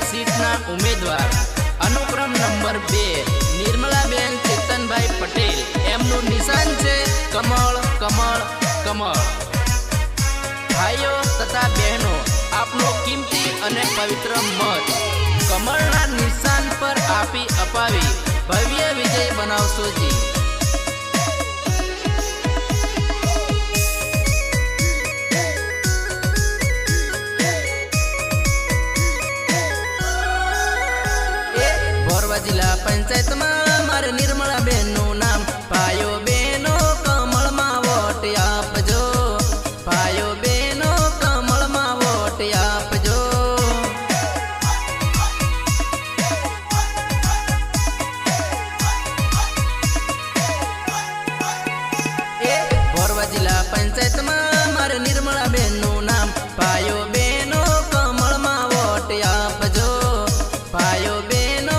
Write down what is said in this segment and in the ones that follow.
सीटना उम्मीदवार अनुक्रम नंबर 2 निर्मलाबेन चेतनभाई पटेल एमનું નિશાન છે કમળ કમળ કમળ। ભાઈઓ તથા બહેનો આપનો કિંમતી અને પવિત્ર મત કમળના નિશાન પર આપી અપાવી ભવ્ય વિજય બનાવશો જી। जिला पंचायत में मारे निर्मलाबेन नु नाम भाइयों बहनो कमल में वोट आपजो, भाइयों बहनो कमल में वोट आपजो। बोरवा जिला पंचायत में मारे निर्मलाबेन नु नाम भाइयों बहनो कमल में वोट आपजो, भाइयों बहनो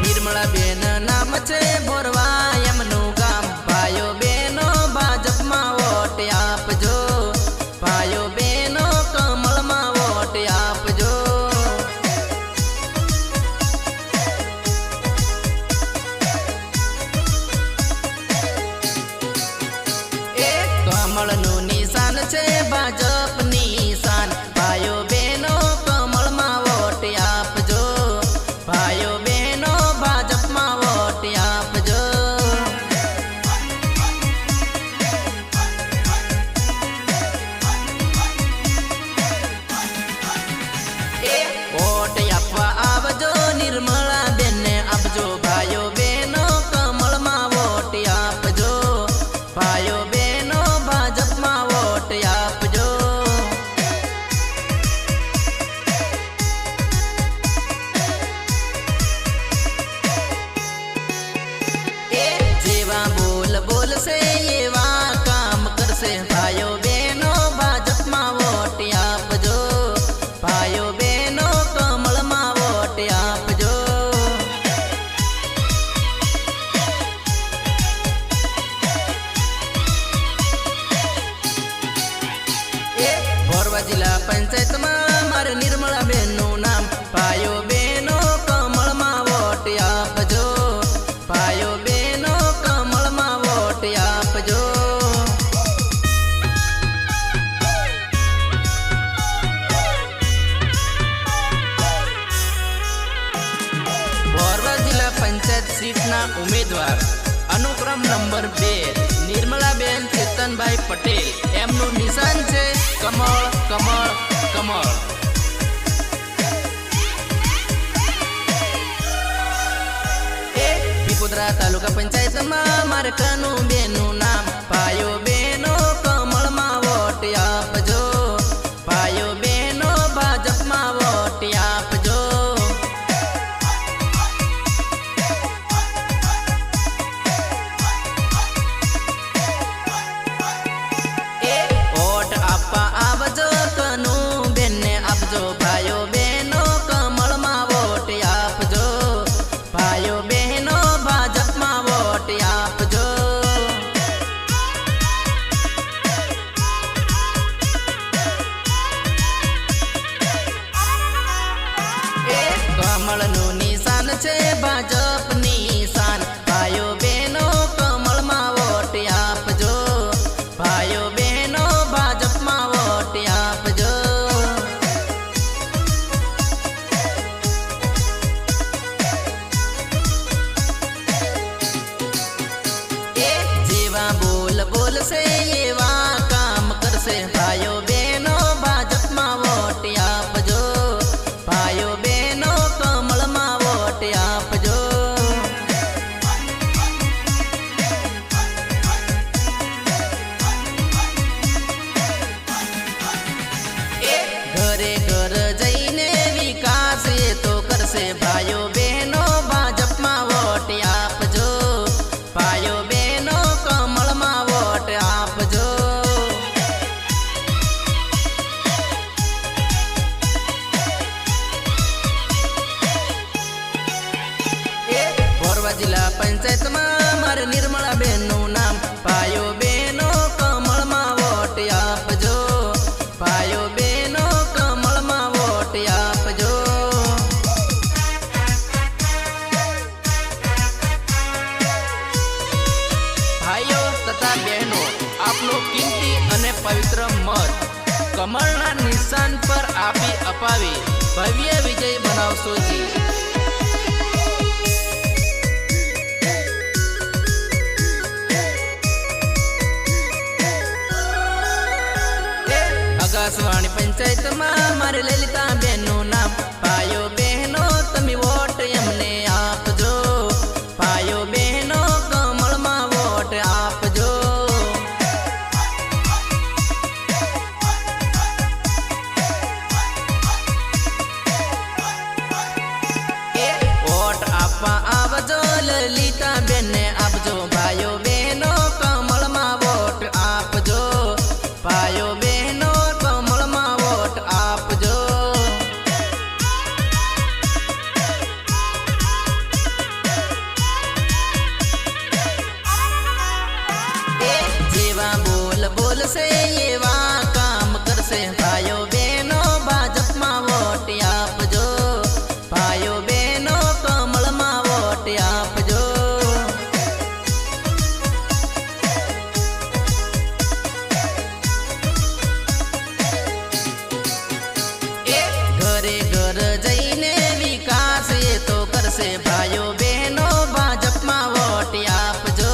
निर्मलाबेन नाम छे बोरवा एमनु गाम भाइयों बहनो भाजप में वोट आपजो, भाइयों बहनो कमल में वोट आपजो। कमल नु निशान छे भाजप निशान भाइयों बहनो कमल में वोट आपजो, भाइयों बहनो भाजप में वोट आपजो। वोट आपवा आवजो निर्मलाबेन ने आपजो, भाइयों बहनो कमल में वोट आपजो, भाइयों बहनो भाजप में वोट आपजो। जेवा बोल बोल से एवा काम करसे भाइयों बहनो भाजप में वोट आपजो, भाइयों बहनो कमल में वोट आपजो। बोरवा जिला पंचायत में मारे निर्मलाबेन नु नाम भाइयों बहनो कमल में वोट आपजो, भाइयों बहनो कमल में वोट आपजो। बोरवा जिला पंचायत सीटना उम्मीदवार अनुक्रम नंबर 2 निर्मलाबेन चेतनभाई पटेल एमનું નિશાન છે કમળ કમળ કમળ। पिपुद्रा तालुका पंचायत में मारे कानूबेन नु नाम भाइयों बहनो कमल में वोट आपजो, भाइयों बहनो भाजप में वोट आपजो। वोट आपवा आवजो कानूबेन ने आपजो, भाइयों बहनो कमल में वोट आपजो, भाइयों बहनो भाजप में वोट आपजो। तथा बहनों आपनो कीमती अने पवित्र मत कमळना निशान पर आपी अपावी भव्य विजय बनावशो जी। आकाशवाणी पंचायत में मारे ललिता बेनू नाम पायो बहनों तमी वोट अमने आपजो पायो बहनों कमल में वोट आपजो। वोट आपवा आवजो ललिता बेन ने आपजो भाइयों बहनों कमल में वोट आपजो पायो बहनों कमल में वोट आपजो। जेवा बोल बोल से एवा काम कर से भाइयों बहनों भाजप में वोट आपजो भाइयों बहनों कमल में वोट आपजो। घरे घर जईने विकास ये तो कर से भाइयों बहनों भाजप में वोट आपजो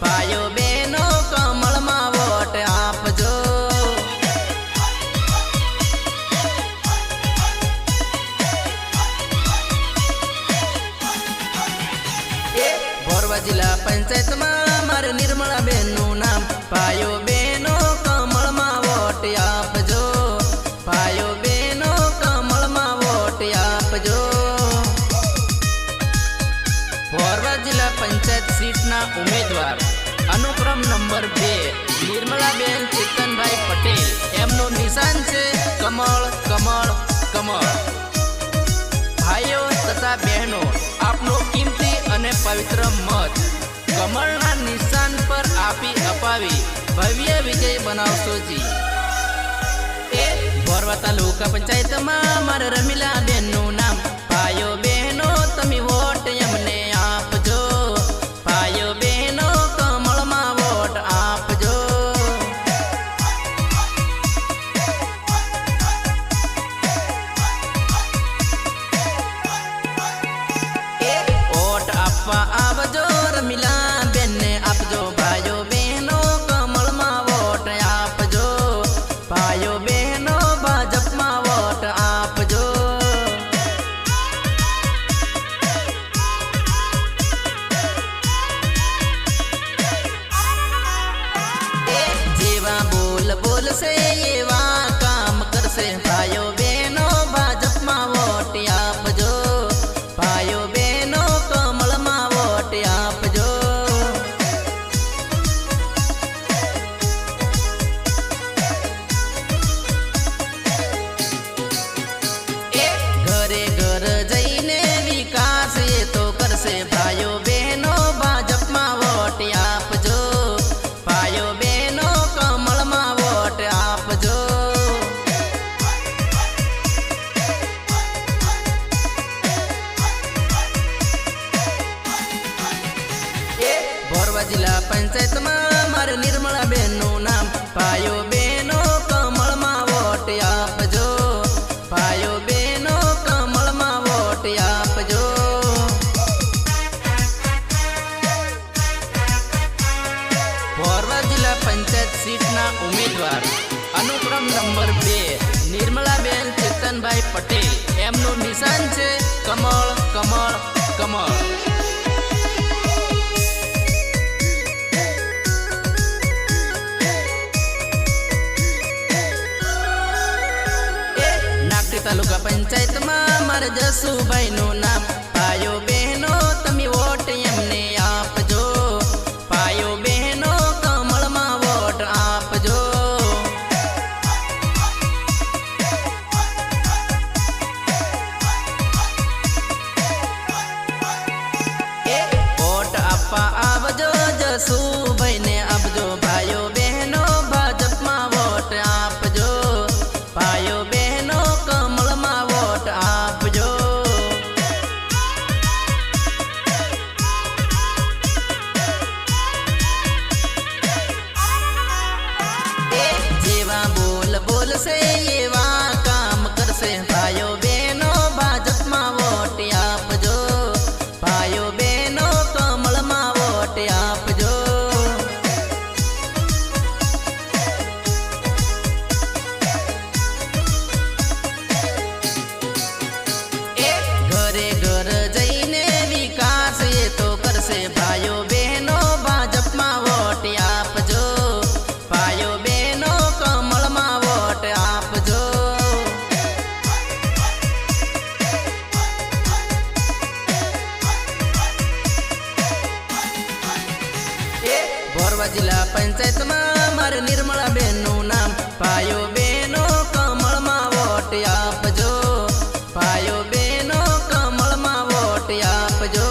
भाइयों बहनों कमल में वोट आपजो। बोरवा जिला पंचायत में मारे निर्मला बेनू नाम भाइयों बहनों कमल में वोट आपजो भाइयों बहनों कमल में वोट आपजो। बोरवा जिला पंचायत सीटना उम्मीदवार अनुक्रम नंबर 2 निर्मलाबेन चेतनभाई पटेल एमनो निशान छे कमळ कमळ कमळ। भाइयों तथा बहनों आपनो कीमती अने पवित्र मत कमळना निशान पर आपी अपावी भव्य विजय बनावशो जी। बोरवा तालुका पंचायत में मारे रमीला बेनू नाम भाइयों बहनों तमी वोट अमने आपजो भाइयों बहनों कमल में वोट आपजो। वोट आपवा आवजो रमीला बेन ने आपजो भाइयों बहनों कमल में वोट आपजो भाइयों बहनों भाजप में वोट आपजो। जेवा बोल बोल से एवा काम कर से भाइयों बहनों भाजप में वोट आपजो भाइयों बहनों कमल में वोट आपजो। घरे घर जईने विकास ये तो कर से भाइयों बहनों भाजप में वोट आपजो भाइयों बहनों कमल में वोट आपजो। बोरवा जिला पंचायत में मारे निर्मला बेनू नाम भाइयों बहनों कमल में वोट आपजो भाइयों बहनों कमल में वोट आपजो। बोरवा जिला पंचायत सीटना उम्मीदवार अनुक्रम नंबर 2 निर्मलाबेन चेतनभाई पटेल एमनो निशान छे कमळ कमळ कमळ। तालुका पंचायत में मारे जसूभाई नु नाम भाइयों बहनों तमी वोट अमने आपजो भाइयों बहनों कमल में वोट आपजो। वोट आपवा आवजो जसूभाई ने आपजो भाइयों बहनों भाजप में वोट आपजो भाइयों बहनों कमल में वोट आपजो। बोलशे एवा काम करशे भाइयों बहनों भाजपमां वोट आपजो भाइयों बहनों कमळमां वोट आपजो घरे घर जईने विकास ये तो करशे भाइयों बहनों भाजपमां वोट आपजो भाइयों बहनों कमळमां वोट आपजो बोरवा जिला पंचायत में मारे निर्मला बेनू नाम भाइयों बहनों कमळमां वोट आपजो भाइयों बहनों कमळमां वोट आपजो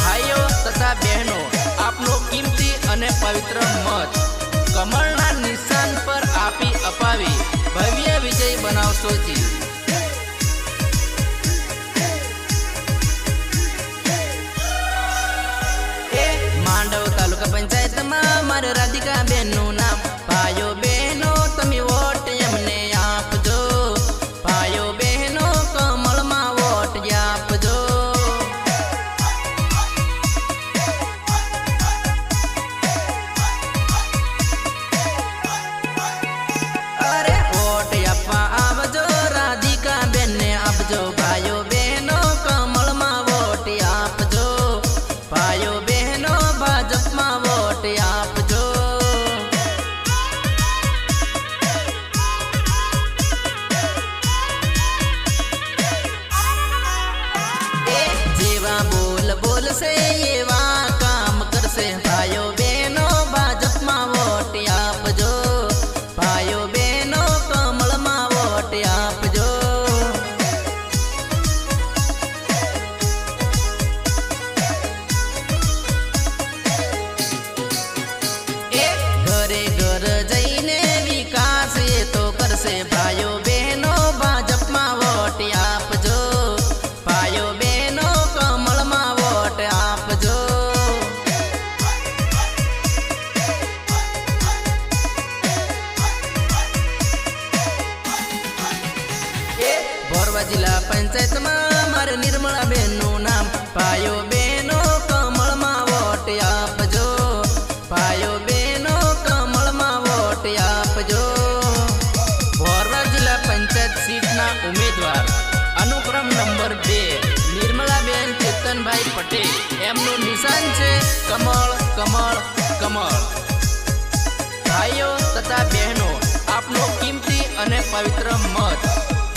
भाइयों तथा बहनों आपनो कीमती अने पवित्र मत कमळना निशान पर आपी अपावी भव्य विजय बनावशो जी। मांडव तालुका पंचायत में मारे राधिका बेनू नाम भाइयों बहनों तमे वोट एमने आपजो भाइयों बहनों कमळमां वोट आपजो अरे वोट आपवा आवजो राधिका बेनने आपजो भाइयों बहनों कमळमां वोट आपजो भाइयों बहनों भाजपमां वोट आपजो जेवा बोल बोलशे एवा काम करशे भाइयों बहनों भाजपमां वोट आपजो भाइयों बहनों कमळमां वोट आपजो घरे घर जईने विकास ये तो करशे भाइयों बहनों भाजपमां वोट आपजो भाइयों बहनों कमळमां वोट आपजो बोरवा जिला पंचायत में मारे निर्मला बेनू नाम भाइयों बहनों कमळमां वोट आपजो भाइयों बहनों कमळमां वोट आपजो बोरवा जिला पंचायत सीटना उम्मीदवार अनुक्रम नंबर 2 निर्मलाबेन चेतनभाई पटेल एमनु निशान छे कमळ कमळ कमळ। भाइयों तथा बहनों आपनो कीमती अने पवित्र मत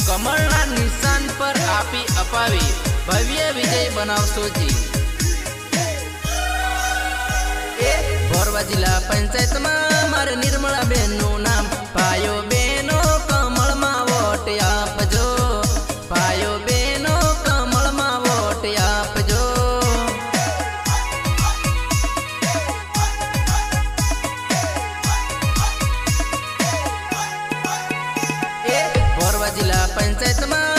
कमळना निशान पर आपी अपावी भव्य विजय बनावशो जी। बोरवा जिला पंचायत में मारे निर्मला बेनू नाम भाइयों बहनों कमळमां वोट आपजो भाइयों बहनों कमळमां वोट आपजो बोरवा जिला पंचायत में